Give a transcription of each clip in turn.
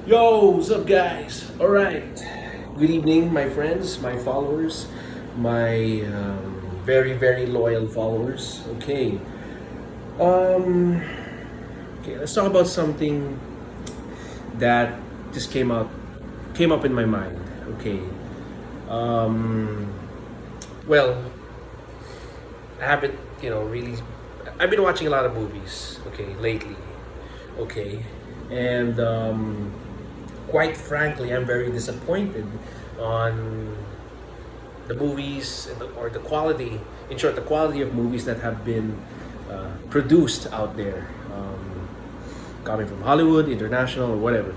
Yo, what's up, guys? All right. Good evening, my friends, my followers, my very, very loyal followers. Um, okay. Let's talk about something that just came up in my mind. Okay. Um, well, I haven't, really. I've been watching a lot of movies. Okay, lately. Okay, and quite frankly, I'm very disappointed on the movies or the quality, in short, the quality of movies that have been produced out there, coming from Hollywood, international, or whatever.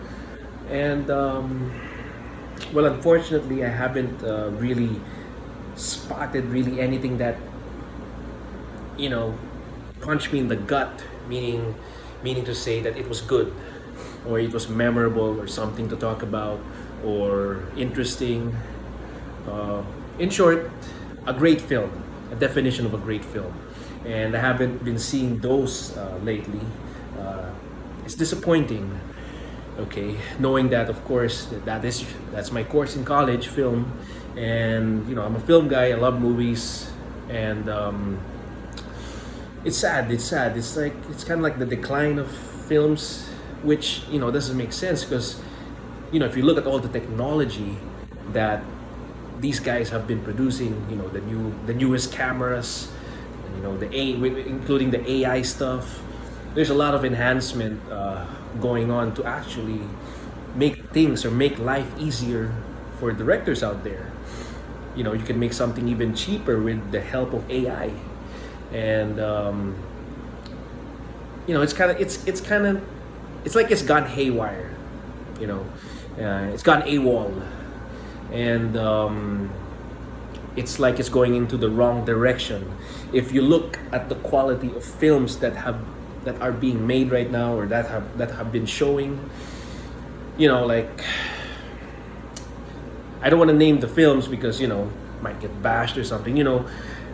And well, unfortunately, I haven't really spotted really anything that you know punched me in the gut, meaning to say that it was good or it was memorable or something to talk about or interesting. Uh, in short, a great film, a definition of a great film. And I haven't been seeing those lately. Uh, it's disappointing. Okay, knowing that, of course, that's my course in college, film, and I'm a film guy. I love movies, and it's sad. It's sad. It's kind of like the decline of films, which doesn't make sense because if you look at all the technology that these guys have been producing, the newest cameras, the including the AI stuff. There's a lot of enhancement going on to actually make things or make life easier for directors out there. You can make something even cheaper with the help of AI, and it's like it's gone haywire. You know, it's gone AWOL, and it's like it's going into the wrong direction. If you look at the quality of films that are being made right now or that have been showing, like I don't want to name the films because might get bashed or something.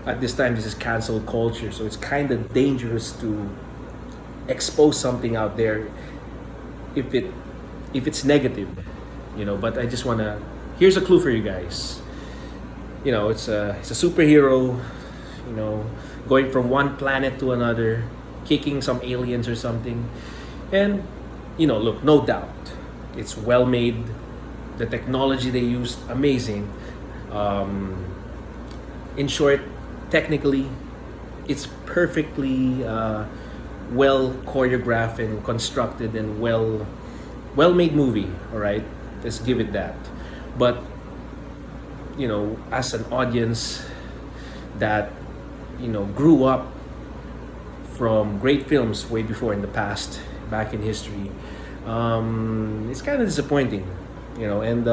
At this time this is cancel culture, so it's kind of dangerous to expose something out there if it's negative. But I just want to, here's a clue for you guys. It's a superhero, you know going from one planet to another, kicking some aliens or something. And look, no doubt it's well made. The technology they used, amazing. In short, technically it's perfectly well choreographed and constructed and well made movie. All right, let's give it that. But as an audience that grew up from great films way before in the past, back in history, it's kind of disappointing. And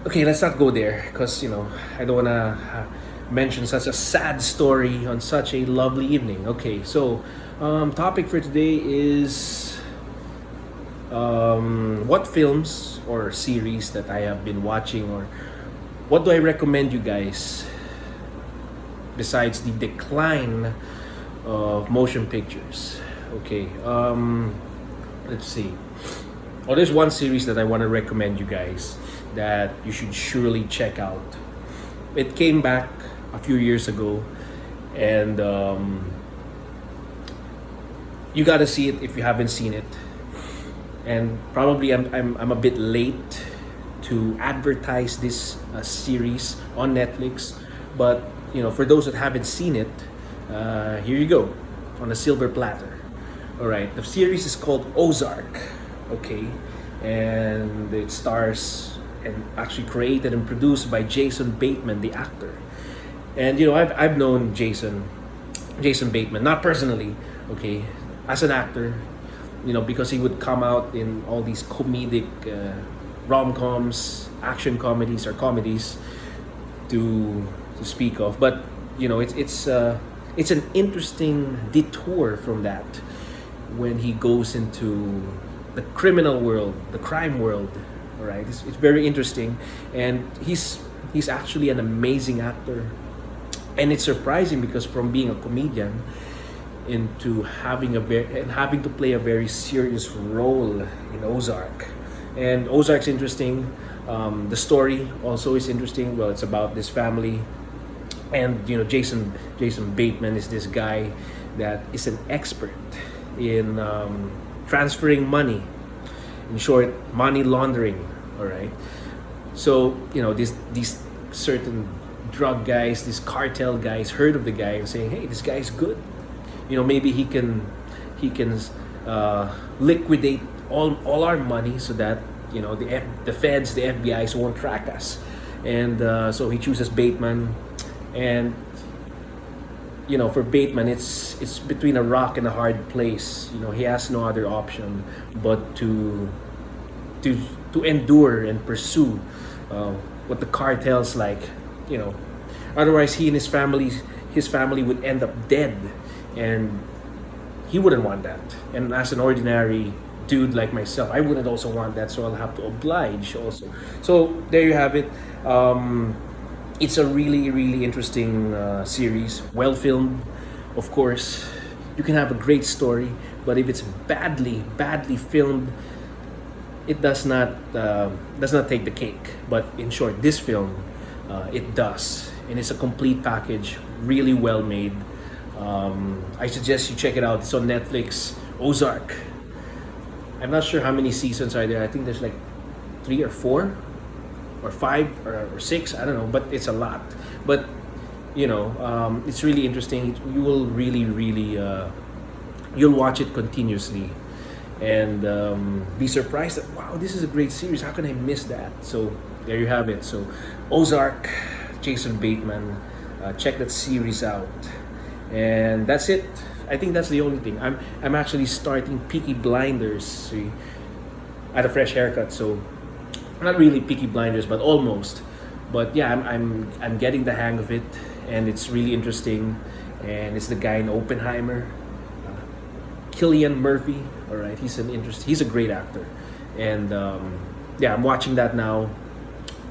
okay, let's not go there because I don't want to mention such a sad story on such a lovely evening. Okay, so topic for today is what films or series that I have been watching, or what do I recommend you guys besides the decline of motion pictures. Okay, let's see. Oh, there's one series that I want to recommend you guys that you should surely check out. It came back a few years ago, and you gotta see it if you haven't seen it. And probably I'm a bit late to advertise this series on Netflix, but for those that haven't seen it, here you go, on a silver platter. All right, the series is called Ozark. Okay, and it stars and actually created and produced by Jason Bateman, the actor. And I've known Jason Bateman, not personally, okay, as an actor, because he would come out in all these comedic rom-coms, action comedies or comedies to speak of. But it's an interesting detour from that when he goes into the criminal world, the crime world. All right, it's very interesting, and he's actually an amazing actor. And it's surprising because from being a comedian, into having to play a very serious role in Ozark. And Ozark's interesting. The story also is interesting. Well, it's about this family, and Jason Bateman is this guy that is an expert in transferring money. In short, money laundering. All right. So these certain drug guys, these cartel guys, heard of the guy and saying, "Hey, this guy's good. Maybe he can liquidate all our money so that the feds, the FBI's won't track us." And so he chooses Bateman, and for Bateman, it's between a rock and a hard place. He has no other option but to endure and pursue what the cartels like. Otherwise he and his family would end up dead, and he wouldn't want that. And as an ordinary dude like myself, I wouldn't also want that, so I'll have to oblige also. So there you have it. It's a really, really interesting series. Well filmed, of course. You can have a great story, but if it's badly filmed, it does not take the cake. But in short, this film, it does, and it's a complete package, really well made. I suggest you check it out. It's on Netflix. Ozark. I'm not sure how many seasons are there. I think there's like 3 or 4 or 5 or 6. I don't know, but it's a lot. But it's really interesting. You will really, you'll watch it continuously, and be surprised that, wow, this is a great series. How can I miss that? So there you have it. So Ozark, Jason Bateman. Check that series out. And that's it. I think that's the only thing. I'm actually starting Peaky Blinders. See, I had a fresh haircut, so not really Peaky Blinders, but almost. But yeah, I'm getting the hang of it, and it's really interesting. And it's the guy in Oppenheimer, Cillian Murphy. All right, he's a great actor, and yeah, I'm watching that now.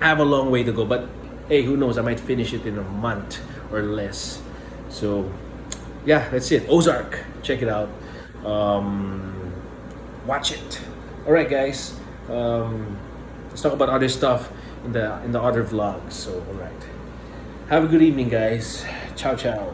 I have a long way to go, but hey, who knows? I might finish it in a month or less. So yeah, that's it. Ozark, check it out. Watch it. All right, guys. Let's talk about other stuff in the other vlogs. So all right, have a good evening, guys. Ciao, ciao.